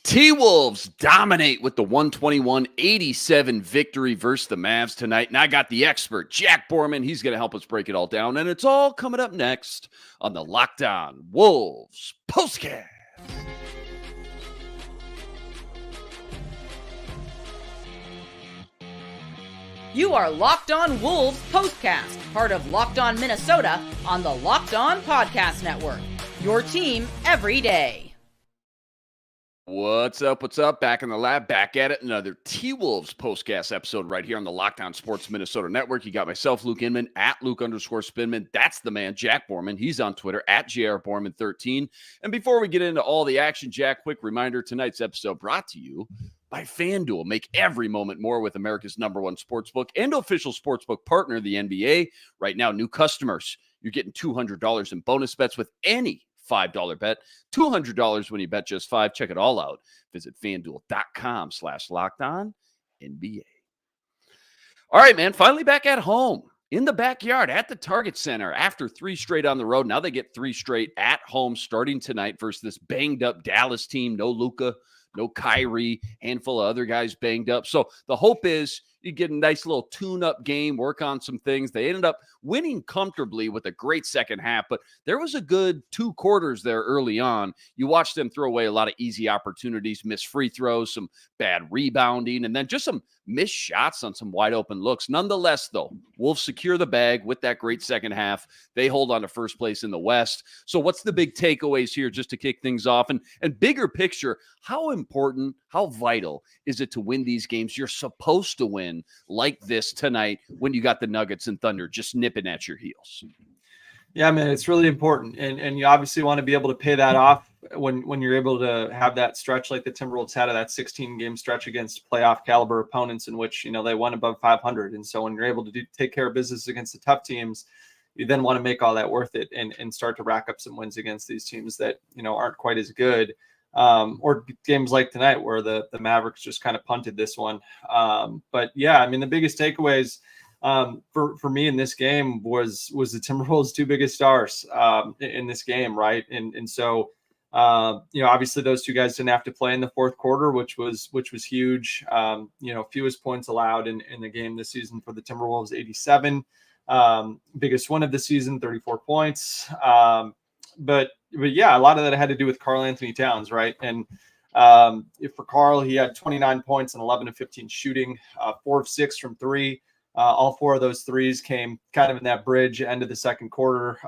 T-Wolves dominate with the 121-87 victory versus the Mavs tonight. And I got the expert, Jack Borman. He's going to help us break it all down. And it's all coming up next on the Locked On Wolves POSTCAST. You are Locked On Wolves POSTCAST, part of Locked On Minnesota on the Locked On Podcast Network. Your team every day. What's up? What's up? Back in the lab, back at it. Another T-Wolves postcast episode right here on the Locked On Sports Minnesota Network. You got myself, Luke Inman, at Luke_Spinman. That's the man, Jack Borman. He's on Twitter, at JRBorman13. And before we get into all the action, Jack, quick reminder, tonight's episode brought to you by FanDuel. Make every moment more with America's #1 sportsbook and official sportsbook partner, the NBA. Right now, new customers, you're getting $200 in bonus bets with any $5 bet, $200 when you bet just $5. Check it all out. Visit FanDuel.com/LockedOnNBA. All right, man. Finally back at home in the backyard at the Target Center after 3 straight on the road. Now they get 3 straight at home starting tonight versus this banged up Dallas team. No Luka, no Kyrie, handful of other guys banged up. So the hope is you get a nice little tune-up game, work on some things. They ended up winning comfortably with a great second half, but there was a good 2 quarters there early on. You watched them throw away a lot of easy opportunities, miss free throws, some bad rebounding, and then just some missed shots on some wide open looks. Nonetheless, though, Wolves secure the bag with that great second half. They hold on to first place in the West. So what's the big takeaways here just to kick things off? And bigger picture, how important, how vital is it to win these games you're supposed to win like this tonight when you got the Nuggets and Thunder just nipping at your heels? Yeah, man, it's really important. And you obviously want to be able to pay that off when you're able to have that stretch like the Timberwolves had of that 16-game stretch against playoff caliber opponents in which, they won above 500. And so when you're able to take care of business against the tough teams, you then want to make all that worth it and start to rack up some wins against these teams that, aren't quite as good. Or games like tonight where the Mavericks just kind of punted this one. But yeah, I mean, the biggest takeaways for me in this game was the Timberwolves' 2 biggest stars in this game, right? And so obviously those 2 guys didn't have to play in the fourth quarter, which was huge. Fewest points allowed in the game this season for the Timberwolves, 87. Biggest one of the season, 34 points. But yeah, a lot of that had to do with KarlAnthony Towns, right? And for Karl, he had 29 points and 11 of 15 shooting, 4 of 6 from 3. All 4 of those threes came kind of in that bridge end of the second quarter.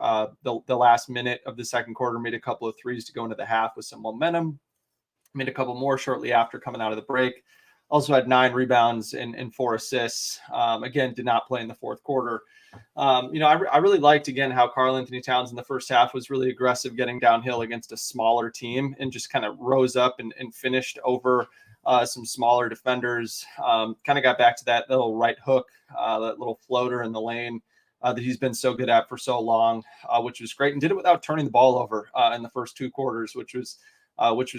The last minute of the second quarter, made a couple of threes to go into the half with some momentum. Made a couple more shortly after coming out of the break. Also had 9 rebounds and 4 assists. Again, did not play in the fourth quarter. I really liked, again, how KarlAnthony Towns in the first half was really aggressive getting downhill against a smaller team and just kind of rose up and finished over some smaller defenders. Kind of got back to that little right hook, that little floater in the lane that he's been so good at for so long, which was great, and did it without turning the ball over in the first 2 quarters, which was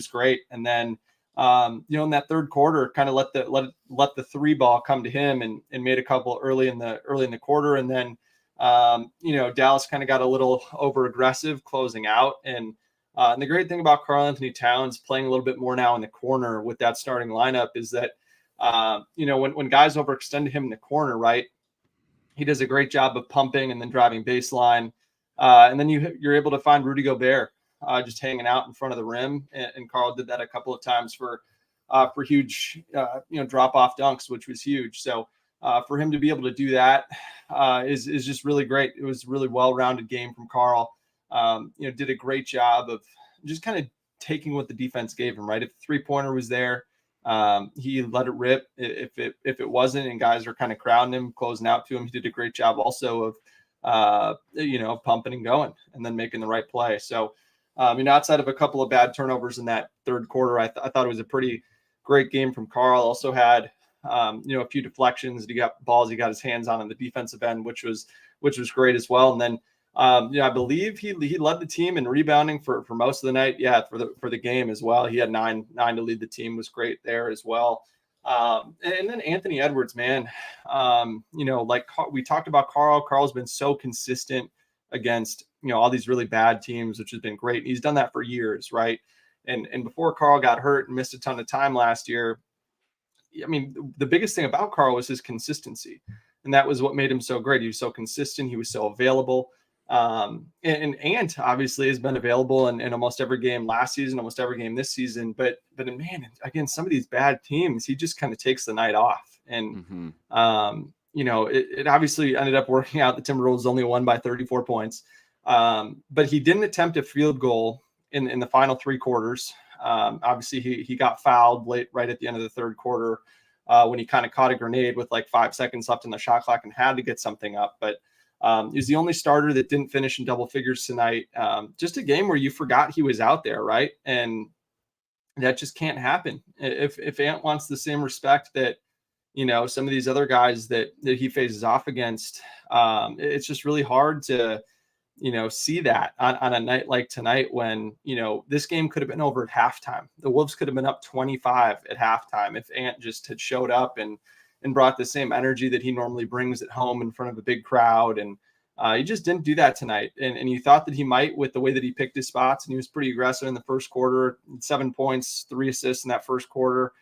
great. And then in that third quarter, kind of let the 3 ball come to him and made a couple early in the quarter. And then, Dallas kind of got a little over aggressive closing out. And the great thing about KarlAnthony Towns playing a little bit more now in the corner with that starting lineup is that, when guys overextend him in the corner, right, he does a great job of pumping and then driving baseline. And then you're able to find Rudy Gobert just hanging out in front of the rim. And Karl did that a couple of times for huge, drop-off dunks, which was huge. So for him to be able to do that is just really great. It was a really well-rounded game from Karl. Did a great job of just kind of taking what the defense gave him, right? If the 3-pointer was there, he let it rip. If it wasn't, and guys were kind of crowding him, closing out to him, he did a great job also of, pumping and going and then making the right play. So, outside of a couple of bad turnovers in that third quarter, I thought it was a pretty great game from Karl. Also had, a few deflections. He got balls he got his hands on the defensive end, which was great as well. And then, I believe he led the team in rebounding for most of the night. Yeah, for the game as well. He had nine to lead the team, was great there as well. And then Anthony Edwards, man, like we talked about Karl. Karl's been so consistent against, all these really bad teams, which has been great. He's done that for years, right? And before Karl got hurt and missed a ton of time last year, I mean, the biggest thing about Karl was his consistency. And that was what made him so great. He was so consistent. He was so available. And Ant obviously has been available in almost every game last season, almost every game this season. But man, again, some of these bad teams, he just kind of takes the night off. And, it obviously ended up working out. The Timberwolves only won by 34 points. But he didn't attempt a field goal in the final three quarters. Obviously, he got fouled right at the end of the third quarter when he kind of caught a grenade with like 5 seconds left in the shot clock and had to get something up. But he was the only starter that didn't finish in double figures tonight. Just a game where you forgot he was out there, right? And that just can't happen. If Ant wants the same respect that, some of these other guys that he faces off against, it's just really hard to see that on a night like tonight when, this game could have been over at halftime. The Wolves could have been up 25 at halftime if Ant just had showed up and brought the same energy that he normally brings at home in front of a big crowd. And he just didn't do that tonight. And you thought that he might with the way that he picked his spots, and he was pretty aggressive in the first quarter, 7 points, 3 assists in that first quarter.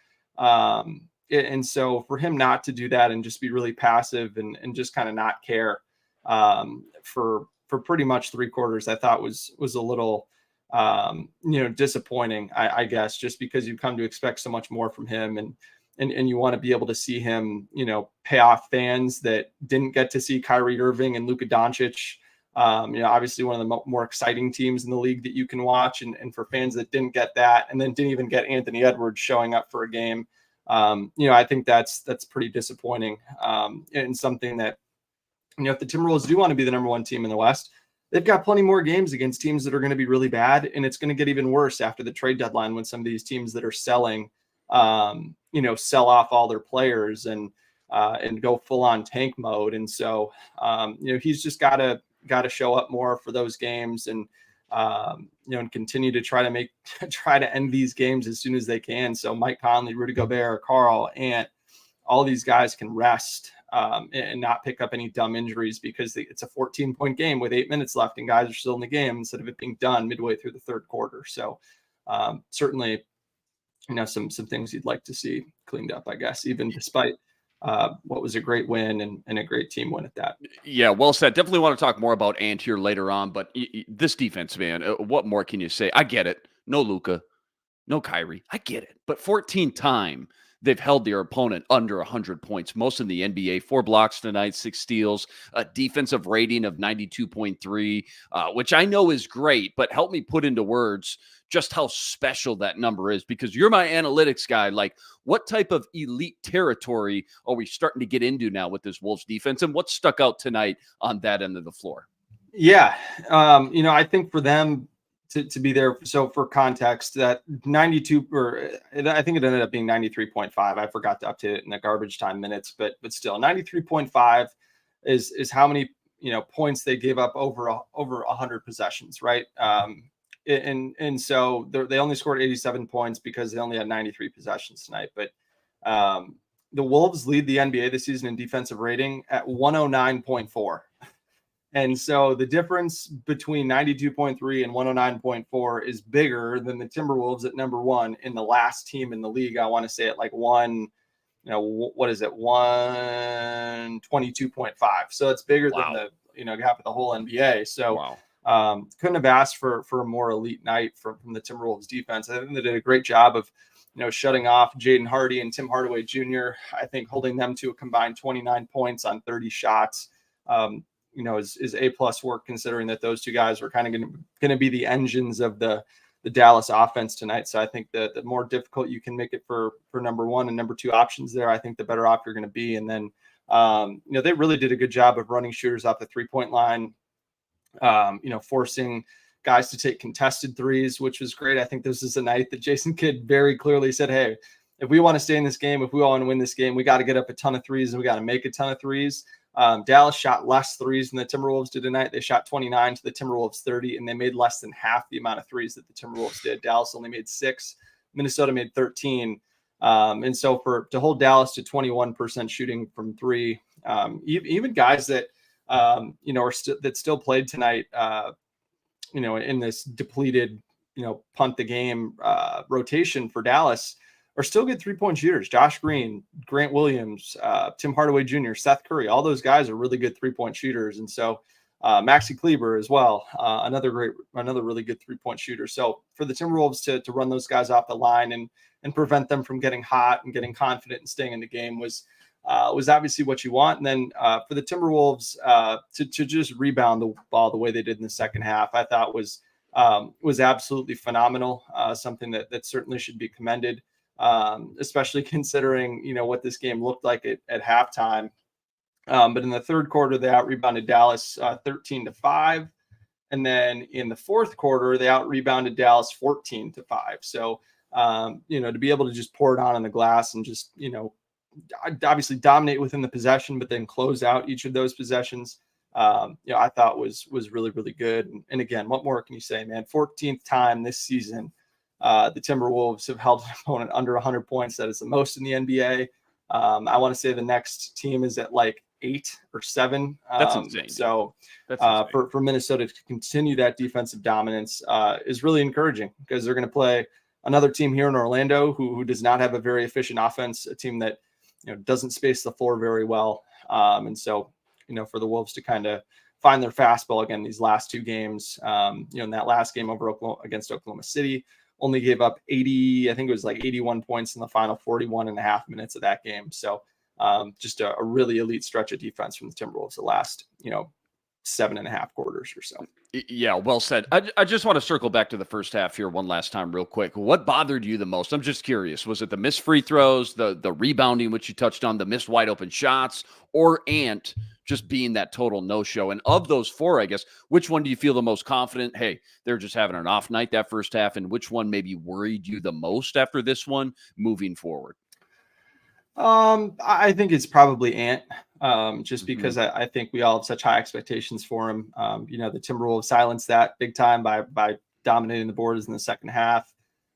And so for him not to do that and just be really passive and just kind of not care for pretty much 3 quarters, I thought was a little, disappointing, I guess, just because you come to expect so much more from him and you want to be able to see him, pay off fans that didn't get to see Kyrie Irving and Luka Doncic. Obviously one of the more exciting teams in the league that you can watch, and for fans that didn't get that and then didn't even get Anthony Edwards showing up for a game. I think that's pretty disappointing, and something that, if the Timberwolves do want to be the number 1 team in the West, they've got plenty more games against teams that are going to be really bad. And it's going to get even worse after the trade deadline when some of these teams that are selling, sell off all their players and go full on tank mode. And so, he's just got to show up more for those games and continue to try to end these games as soon as they can. So Mike Conley, Rudy Gobert, Karl, Ant, all these guys can rest and not pick up any dumb injuries, because it's a 14-point game with 8 minutes left and guys are still in the game instead of it being done midway through the third quarter. So certainly, some things you'd like to see cleaned up, I guess, even despite what was a great win and a great team win at that. Yeah, well said. Definitely want to talk more about Ant here later on, but this defense, man, what more can you say? I get it. No Luka, no Kyrie. I get it. But 14 time they've held their opponent under 100 points, most in the NBA. 4 blocks tonight, 6 steals, a defensive rating of 92.3, which I know is great, but help me put into words just how special that number is, because you're my analytics guy. Like, what type of elite territory are we starting to get into now with this Wolves defense, and what stuck out tonight on that end of the floor? Yeah. I think for them to be there. So for context, that 92, or I think it ended up being 93.5. I forgot to update it in the garbage time minutes, but still 93.5 is how many, points they gave up over 100 possessions. Right. And so they only scored 87 points because they only had 93 possessions tonight. But the Wolves lead the NBA this season in defensive rating at 109.4. And so the difference between 92.3 and 109.4 is bigger than the Timberwolves at number 1 in the last team in the league. I want to say at like 122.5. So it's bigger than the half of the whole NBA. So couldn't have asked for a more elite night from the Timberwolves defense. I think they did a great job of shutting off Jaden Hardy and Tim Hardaway Jr. I think holding them to a combined 29 points on 30 shots. Is A+ work, considering that those two guys were kind of going to be the engines of the Dallas offense tonight. So I think that the more difficult you can make it for number 1 and number 2 options there, I think the better off you're going to be. And then, they really did a good job of running shooters off the 3-point line, forcing guys to take contested threes, which was great. I think this is a night that Jason Kidd very clearly said, hey, if we want to stay in this game, if we want to win this game, we got to get up a ton of threes and we got to make a ton of threes. Dallas shot less threes than the Timberwolves did tonight. They shot 29 to the Timberwolves 30, and they made less than half the amount of threes that the Timberwolves did. Dallas only made 6. Minnesota made 13. And so to hold Dallas to 21% shooting from 3, even guys that, that still played tonight, in this depleted punt the game rotation for Dallas are still good 3-point shooters. Josh Green, Grant Williams, Tim Hardaway Jr., Seth Curry, all those guys are really good 3-point shooters. And so Maxi Kleber as well, another really good 3-point shooter. So for the Timberwolves to run those guys off the line and prevent them from getting hot and getting confident and staying in the game was obviously what you want. And then for the Timberwolves to just rebound the ball the way they did in the second half, I thought was absolutely phenomenal. Something that certainly should be commended, especially considering what this game looked like at halftime. But in the third quarter, they out-rebounded Dallas 13-5. And then in the fourth quarter, they out-rebounded Dallas 14-5. So, to be able to just pour it on the glass and just, obviously dominate within the possession, but then close out each of those possessions, I thought was really, really good. And again, what more can you say, man? 14th time this season, the Timberwolves have held an opponent under 100 points. That is the most in the NBA. I want to say the next team is at like 8 or 7. That's insane. So That's insane. For Minnesota to continue that defensive dominance is really encouraging, because they're going to play another team here in Orlando who does not have a very efficient offense, a team that doesn't space the floor very well. And so, for the Wolves to kind of find their fastball again these last two games, in that last game against Oklahoma City, only gave up 80, I think it was like 81 points in the final 41 and a half minutes of that game. So just a really elite stretch of defense from the Timberwolves the last, 7.5 quarters or so. Yeah, well said. I just want to circle back to the first half here one last time real quick. What bothered you the most? I'm just curious. Was it the missed free throws, the rebounding, which you touched on, the missed wide open shots, or Ant just being that total no-show? And of those four, I guess, which one do you feel the most confident? Hey, they're just having an off night that first half. And which one maybe worried you the most after this one moving forward? I think it's probably Ant, just because I think we all have such high expectations for him. The Timberwolves silenced that big time by dominating the boards in the second half.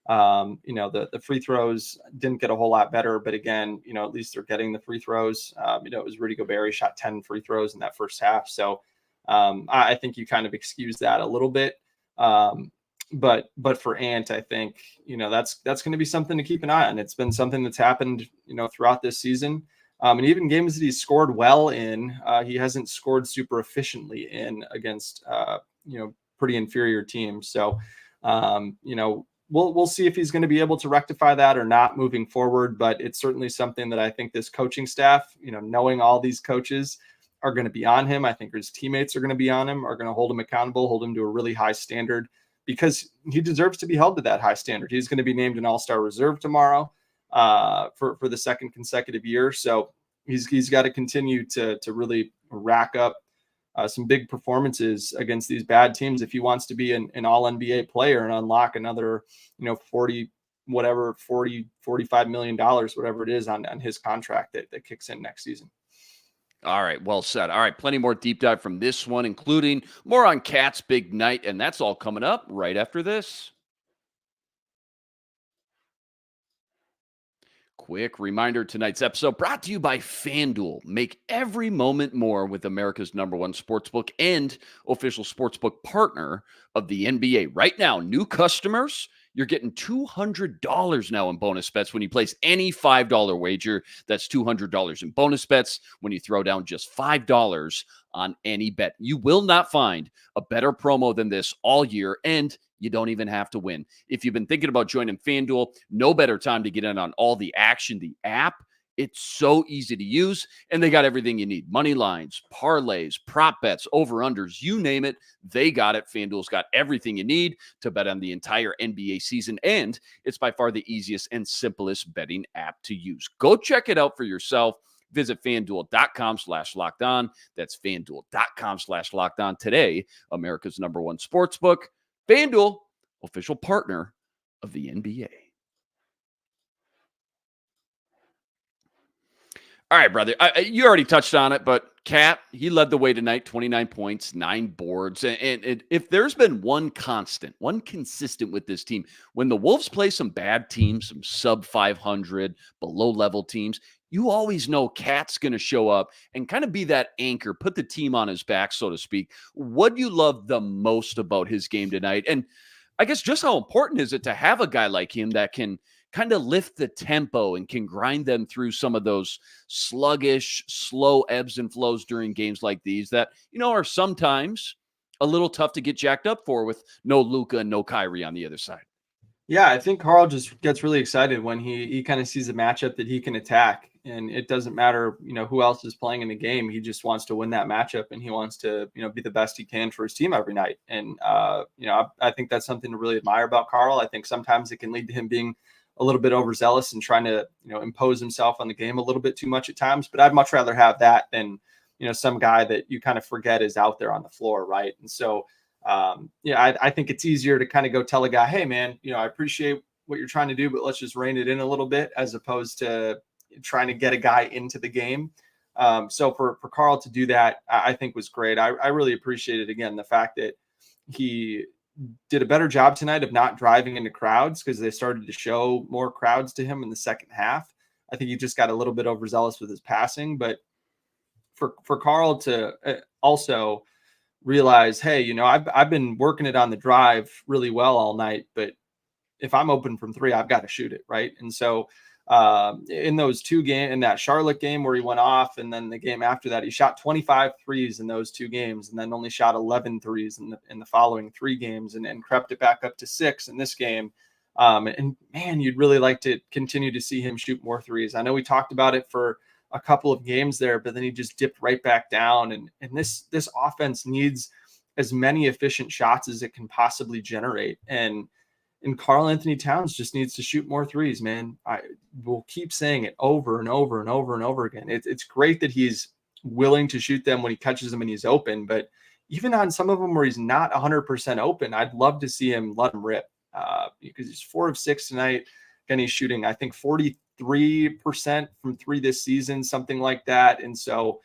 The free throws didn't get a whole lot better, but again, at least they're getting the free throws. It was Rudy Goberts shot 10 free throws in that first half. So I think you kind of excuse that a little bit. But for Ant, I think, that's going to be something to keep an eye on. It's been something that's happened, throughout this season. And even games that he's scored well in, he hasn't scored super efficiently in against, pretty inferior teams. So, we'll see if he's going to be able to rectify that or not moving forward. But it's certainly something that I think this coaching staff, knowing all these coaches are going to be on him. I think his teammates are going to be on him, are going to hold him accountable, hold him to a really high standard, because he deserves to be held to that high standard. He's going to be named an All-Star reserve tomorrow for the second consecutive year. So he's got to continue to really rack up some big performances against these bad teams if he wants to be an all-NBA player and unlock another, $45 million, whatever it is on his contract that kicks in next season. All right, well said. All right, plenty more deep dive from this one, including more on Cat's big night, and that's all coming up right after this. Quick reminder, tonight's episode brought to you by FanDuel. Make every moment more with America's #1 sportsbook and official sportsbook partner of the NBA. Right now, new customers, you're getting $200 now in bonus bets when you place any $5 wager. That's $200 in bonus bets when you throw down just $5 on any bet. You will not find a better promo than this all year, and you don't even have to win. If you've been thinking about joining FanDuel, no better time to get in on all the action. The app, it's so easy to use, and they got everything you need. Money lines, parlays, prop bets, over-unders, you name it, they got it. FanDuel's got everything you need to bet on the entire NBA season, and it's by far the easiest and simplest betting app to use. Go check it out for yourself. Visit FanDuel.com/lockedon. That's FanDuel.com/lockedon today. America's #1 sportsbook. FanDuel, official partner of the NBA. All right, brother. You already touched on it, but Cat, he led the way tonight, 29 points, 9 boards. And if there's been one consistent with this team, when the Wolves play some bad teams, some sub-500, below-level teams, you always know Cat's going to show up and kind of be that anchor, put the team on his back, so to speak. What do you love the most about his game tonight? And I guess just how important is it to have a guy like him that can kind of lift the tempo and can grind them through some of those sluggish, slow ebbs and flows during games like these that, are sometimes a little tough to get jacked up for with no Luka and no Kyrie on the other side. Yeah, I think Karl just gets really excited when he kind of sees a matchup that he can attack, and it doesn't matter, who else is playing in the game. He just wants to win that matchup, and he wants to, be the best he can for his team every night. And I think that's something to really admire about Karl. I think sometimes it can lead to him being a little bit overzealous and trying to, impose himself on the game a little bit too much at times. But I'd much rather have that than, some guy that you kind of forget is out there on the floor, right? And so. I think it's easier to kind of go tell a guy, hey man, I appreciate what you're trying to do, but let's just rein it in a little bit, as opposed to trying to get a guy into the game. So for Karl to do that, I think was great. I really appreciated, again, the fact that he did a better job tonight of not driving into crowds, because they started to show more crowds to him in the second half. I think he just got a little bit overzealous with his passing, but for Karl to also realize, hey, I've been working it on the drive really well all night, but if I'm open from three, I've got to shoot it, right? And so in those two games, in that Charlotte game where he went off, and then the game after that, he shot 25 threes in those two games, and then only shot 11 threes in the following three games, and crept it back up to 6 in this game. And man, you'd really like to continue to see him shoot more threes. I know we talked about it for a couple of games there, but then he just dipped right back down. And this offense needs as many efficient shots as it can possibly generate. And KarlAnthony Towns just needs to shoot more threes, man. I will keep saying it over and over and over and over again. It's great that he's willing to shoot them when he catches them and he's open, but even on some of them where he's not 100% open, I'd love to see him let him rip, because he's 4 of 6 tonight. Again, he's shooting, I think, 43% from three this season, something like that. And so,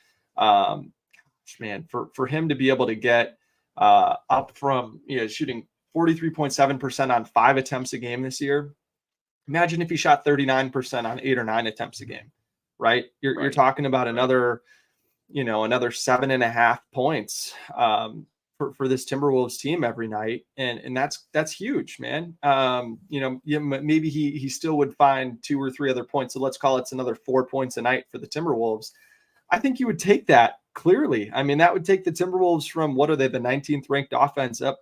man, for him to be able to get up from, shooting 43.7% on 5 attempts a game this year, imagine if he shot 39% on 8 or 9 attempts a game, right? You're talking about another 7.5 points for this Timberwolves team every night. And that's huge, man. Maybe he still would find 2 or 3 other points. So let's call it's another 4 points a night for the Timberwolves. I think you would take that clearly. I mean, that would take the Timberwolves from, what are they, the 19th ranked offense up,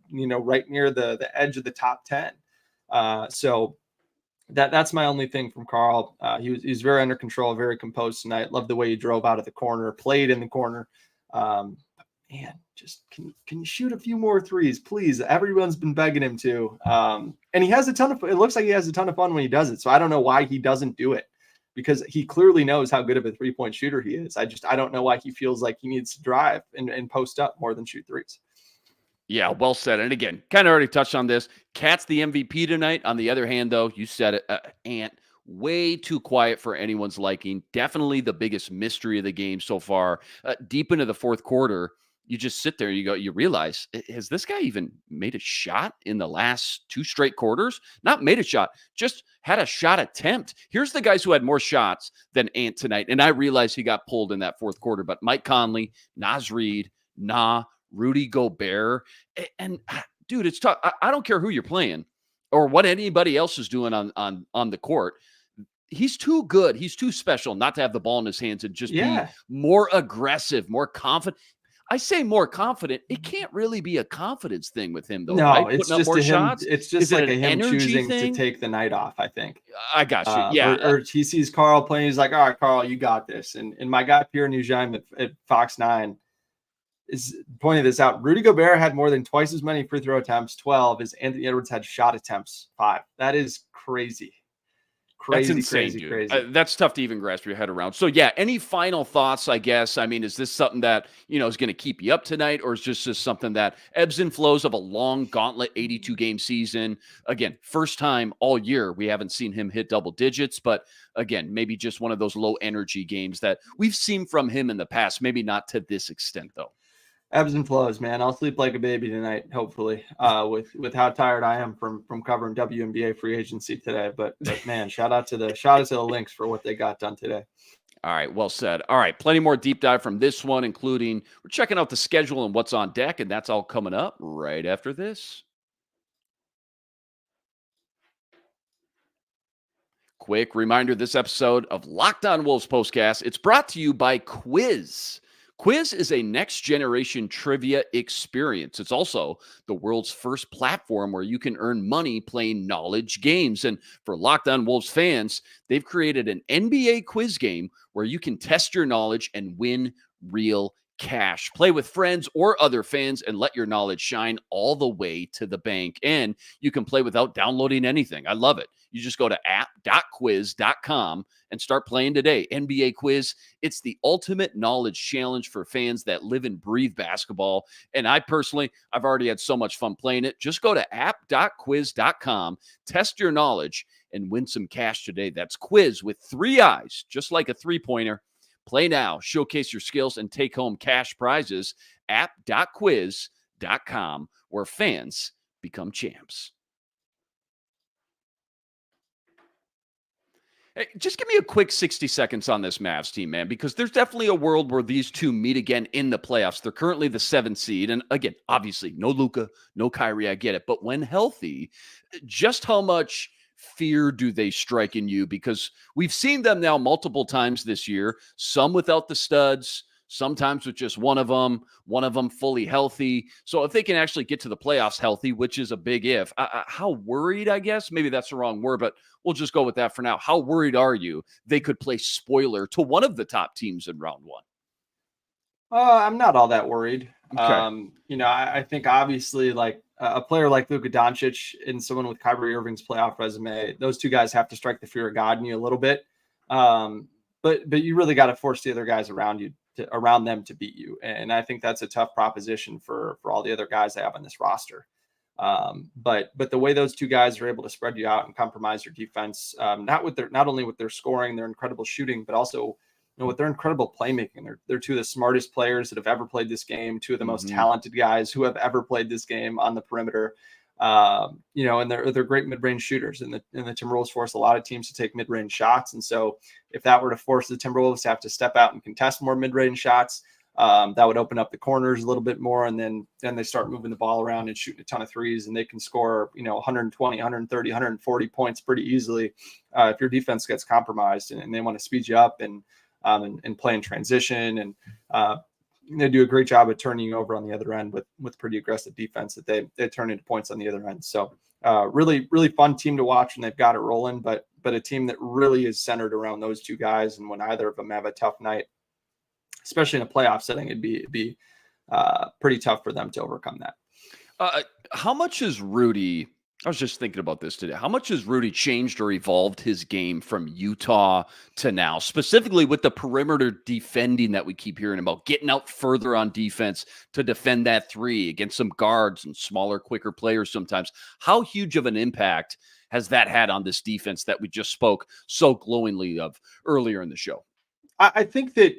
right near the edge of the top 10. So that's my only thing from Karl. He was very under control, very composed tonight. Love the way he drove out of the corner, played in the corner. Man, just can you shoot a few more threes, please? Everyone's been begging him to. And he has it looks like he has a ton of fun when he does it. So I don't know why he doesn't do it, because he clearly knows how good of a 3-point shooter he is. I don't know why he feels like he needs to drive and post up more than shoot threes. Yeah, well said. And again, kind of already touched on this. Cat's the MVP tonight. On the other hand, though, you said it, Ant, way too quiet for anyone's liking. Definitely the biggest mystery of the game so far. Deep into the fourth quarter, you just sit there, you realize, has this guy even made a shot in the last 2 straight quarters? Not made a shot, just had a shot attempt. Here's the guys who had more shots than Ant tonight. And I realize he got pulled in that fourth quarter, but Mike Conley, Naz Reid, Rudy Gobert. And dude, it's tough. I don't care who you're playing or what anybody else is doing on the court. He's too good. He's too special not to have the ball in his hands and just be more aggressive, more confident. I say more confident. It can't really be a confidence thing with him, though. No, right? it's Putting just more him. shots. It's just like him choosing thing? to take the night off, I think. I got you. Yeah. Or he sees Karl playing. He's like, all right, Karl, you got this. And my guy, Pierre Nugent at Fox 9, is pointing this out. Rudy Gobert had more than twice as many free throw attempts, 12, as Anthony Edwards had shot attempts, 5. That is crazy. That's insane, dude. That's tough to even grasp your head around. So, yeah, any final thoughts, I guess? I mean, is this something that, is going to keep you up tonight, or is this just something that ebbs and flows of a long gauntlet 82-game season? Again, first time all year we haven't seen him hit double digits, but again, maybe just one of those low-energy games that we've seen from him in the past, maybe not to this extent, though. Ebbs and flows, man. I'll sleep like a baby tonight, hopefully, with how tired I am from covering WNBA free agency today. But man, shout out to the Lynx for what they got done today. All right, well said. All right, plenty more deep dive from this one, including we're checking out the schedule and what's on deck, and that's all coming up right after this. Quick reminder, this episode of Locked On Wolves Postcast, it's brought to you by Quiz. Quiz is a next-generation trivia experience. It's also the world's first platform where you can earn money playing knowledge games. And for Locked On Wolves fans, they've created an NBA quiz game where you can test your knowledge and win real cash. Play with friends or other fans and let your knowledge shine all the way to the bank. And you can play without downloading anything. I love it. You just go to app.quiz.com and start playing today. NBA Quiz, it's the ultimate knowledge challenge for fans that live and breathe basketball. And I've already had so much fun playing it. Just go to app.quiz.com, test your knowledge, and win some cash today. That's Quiz with 3 eyes, just like a three-pointer. Play now, showcase your skills, and take home cash prizes. App.quiz.com, where fans become champs. Hey, just give me a quick 60 seconds on this Mavs team, man, because there's definitely a world where these two meet again in the playoffs. They're currently the 7th seed. And again, obviously, no Luka, no Kyrie, I get it. But when healthy, just how much fear do they strike in you? Because we've seen them now multiple times this year, some without the studs, sometimes with just one of them fully healthy. So if they can actually get to the playoffs healthy, which is a big if, how worried, I guess, maybe that's the wrong word, but we'll just go with that for now. How worried are you they could play spoiler to one of the top teams in round one? I'm not all that worried. Okay. I think obviously like a player like Luka Doncic and someone with Kyrie Irving's playoff resume, those two guys have to strike the fear of God in you a little bit. But you really got to force the other guys around them to beat you. And I think that's a tough proposition for all the other guys they have on this roster. But the way those two guys are able to spread you out and compromise your defense, not only with their scoring, their incredible shooting, but also with their incredible playmaking. They're two of the smartest players that have ever played this game, two of the most talented guys who have ever played this game on the perimeter. And they're great mid-range shooters, and the Timberwolves force a lot of teams to take mid-range shots. And so if that were to force the Timberwolves to have to step out and contest more mid-range shots, that would open up the corners a little bit more. And then they start moving the ball around and shooting a ton of threes, and they can score, 120, 130, 140 points pretty easily. If your defense gets compromised and they want to speed you up and play in transition, and they do a great job of turning you over on the other end with pretty aggressive defense that they turn into points on the other end. So really, really fun team to watch when they've got it rolling, but a team that really is centered around those two guys. And when either of them have a tough night, especially in a playoff setting, it'd be pretty tough for them to overcome that. How much is Rudy? I was just thinking about this today. How much has Rudy changed or evolved his game from Utah to now, specifically with the perimeter defending that we keep hearing about, getting out further on defense to defend that three against some guards and smaller, quicker players sometimes? How huge of an impact has that had on this defense that we just spoke so glowingly of earlier in the show? I think that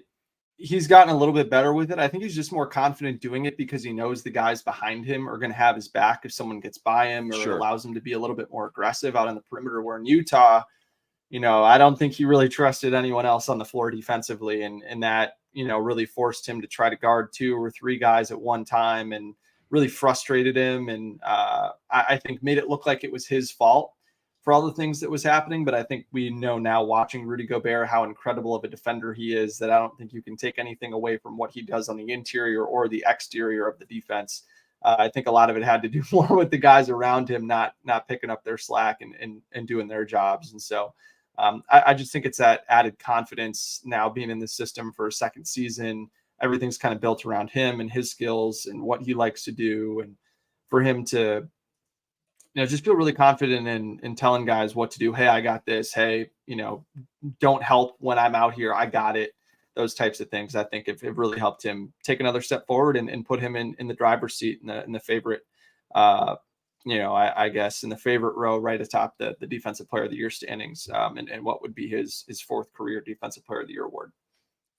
he's gotten a little bit better with it. I think he's just more confident doing it because he knows the guys behind him are going to have his back if someone gets by him, or Sure. It allows him to be a little bit more aggressive out on the perimeter. Where in Utah, I don't think he really trusted anyone else on the floor defensively. And that, really forced him to try to guard 2 or 3 guys at one time and really frustrated him. And I think made it look like it was his fault for all the things that was happening. But I think we know now, watching Rudy Gobert, how incredible of a defender he is, that I don't think you can take anything away from what he does on the interior or the exterior of the defense. I think a lot of it had to do more with the guys around him, not picking up their slack and doing their jobs. And so I just think it's that added confidence now, being in the system for a second season. Everything's kind of built around him and his skills and what he likes to do. And for him to, just feel really confident in telling guys what to do. Hey, I got this. Hey, don't help when I'm out here. I got it. Those types of things. I think it really helped him take another step forward and put him in the driver's seat in the favorite, I guess in the favorite row right atop the defensive player of the year standings, and what would be his 4th career defensive player of the year award.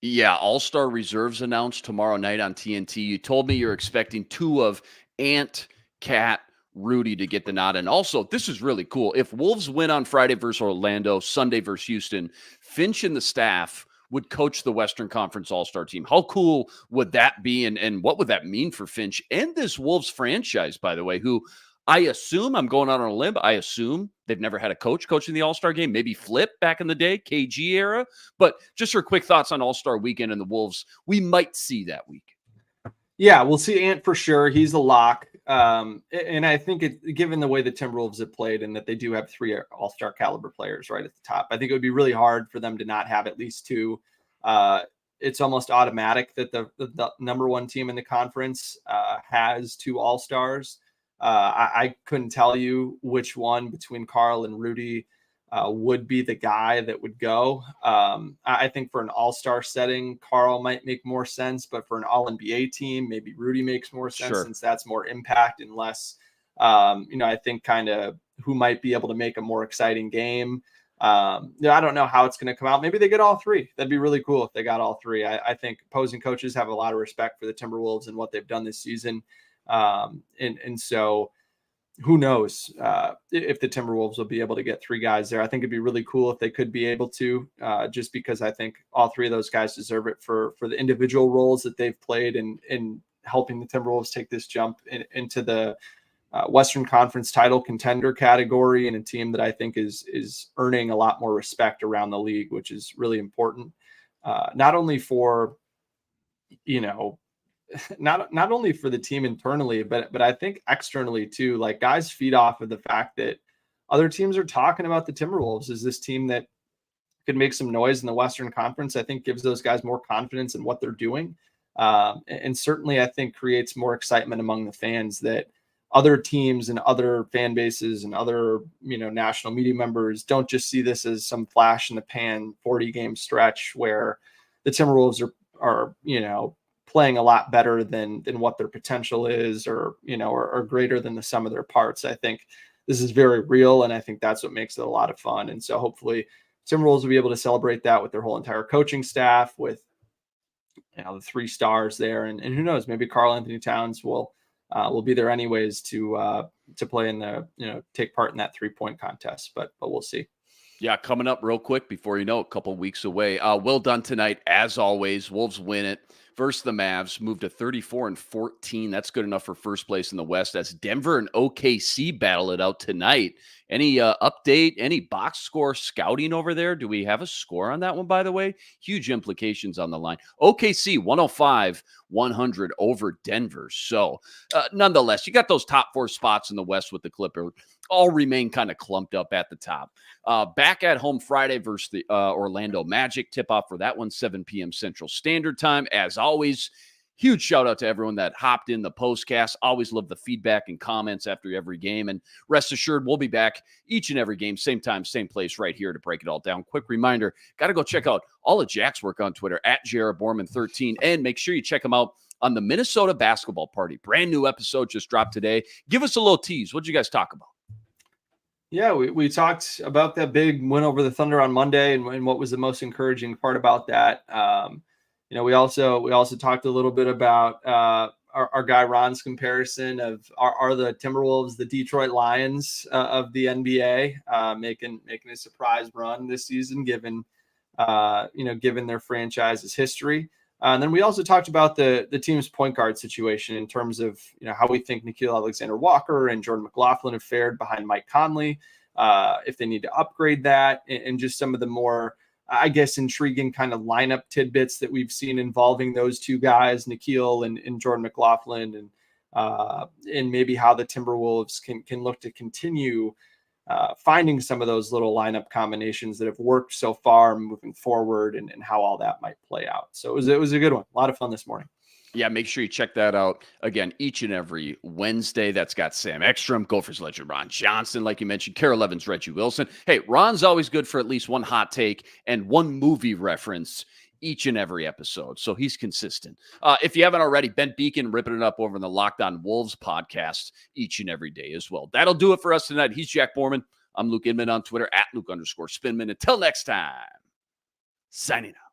Yeah. All-Star reserves announced tomorrow night on TNT. You told me you're expecting 2 of Ant, Cat, Rudy to get the nod. And also, this is really cool. If Wolves win on Friday versus Orlando, Sunday versus Houston, Finch and the staff would coach the Western Conference All-Star team. How cool would that be? And what would that mean for Finch and this Wolves franchise, by the way, who I assume, I'm going out on a limb, I assume they've never had a coach coaching the All-Star game, maybe Flip back in the day, KG era. But just your quick thoughts on All-Star weekend and the Wolves we might see that week. Yeah, we'll see Ant for sure. He's a lock. And I think given the way the Timberwolves have played and that they do have 3 all-star caliber players right at the top, I think it would be really hard for them to not have at least 2. It's almost automatic that the number 1 team in the conference has 2 all-stars. I couldn't tell you which one between Karl and Rudy would be the guy that would go. I think for an all-star setting, Karl might make more sense, but for an all-NBA team, maybe Rudy makes more sense since that's more impact and less, I think kind of who might be able to make a more exciting game. I don't know how it's going to come out. Maybe they get all 3. That'd be really cool if they got all 3. I think opposing coaches have a lot of respect for the Timberwolves and what they've done this season. And so who knows if the Timberwolves will be able to get 3 guys there. I think it'd be really cool if they could be able to, just because I think all 3 of those guys deserve it for the individual roles that they've played in helping the Timberwolves take this jump into the Western Conference title contender category, and a team that I think is earning a lot more respect around the league, which is really important. Not only for, not only for the team internally, but I think externally too. Like, guys feed off of the fact that other teams are talking about the Timberwolves as this team that could make some noise in the Western Conference. I think gives those guys more confidence in what they're doing. And certainly I think creates more excitement among the fans that other teams and other fan bases and other, national media members don't just see this as some flash in the pan 40 game stretch where the Timberwolves are playing a lot better than what their potential is, or greater than the sum of their parts. I think this is very real, and I think that's what makes it a lot of fun. And so hopefully Timberwolves will be able to celebrate that with their whole entire coaching staff, with the 3 stars there, and who knows, maybe KarlAnthony Towns will be there anyways to play in the take part in that 3-point contest, but we'll see. Yeah, coming up real quick before you know, a couple weeks away. Well done tonight, as always. Wolves win it versus the Mavs, moved to 34-14. That's good enough for first place in the West. As Denver and OKC battle it out tonight. Any update, any box score scouting over there? Do we have a score on that one, by the way? Huge implications on the line. OKC 105-100 over Denver. So nonetheless, you got those top 4 spots in the West with the Clippers. All remain kind of clumped up at the top. Back at home Friday versus the Orlando Magic. Tip-off for that one, 7 p.m. Central Standard Time. As always, huge shout-out to everyone that hopped in the postcast. Always love the feedback and comments after every game. And rest assured, we'll be back each and every game, same time, same place, right here to break it all down. Quick reminder, got to go check out all of Jack's work on Twitter, at JarrettBorman13. And make sure you check him out on the Minnesota Basketball Party. Brand new episode just dropped today. Give us a little tease. What'd you guys talk about? Yeah, we talked about that big win over the Thunder on Monday and what was the most encouraging part about that. We also talked a little bit about our guy Ron's comparison of are the Timberwolves the Detroit Lions of the NBA, making a surprise run this season given their franchise's history. And then we also talked about the team's point guard situation in terms of how we think Nickeil Alexander-Walker and Jordan McLaughlin have fared behind Mike Conley, if they need to upgrade that, and just some of the more, I guess, intriguing kind of lineup tidbits that we've seen involving those 2 guys, Nickeil and Jordan McLaughlin, and maybe how the Timberwolves can look to continue finding some of those little lineup combinations that have worked so far moving forward, and how all that might play out. So it was a good one. A lot of fun this morning. Yeah, make sure you check that out again each and every Wednesday. That's got Sam Ekstrom, Gophers legend Ron Johnson, like you mentioned, Carol Evans, Reggie Wilson. Hey, Ron's always good for at least one hot take and one movie reference each and every episode. So he's consistent. If you haven't already, Ben Beacon ripping it up over in the Locked On Wolves podcast each and every day as well. That'll do it for us tonight. He's Jack Borman. I'm Luke Inman on Twitter, at Luke_Spinman. Until next time, signing out.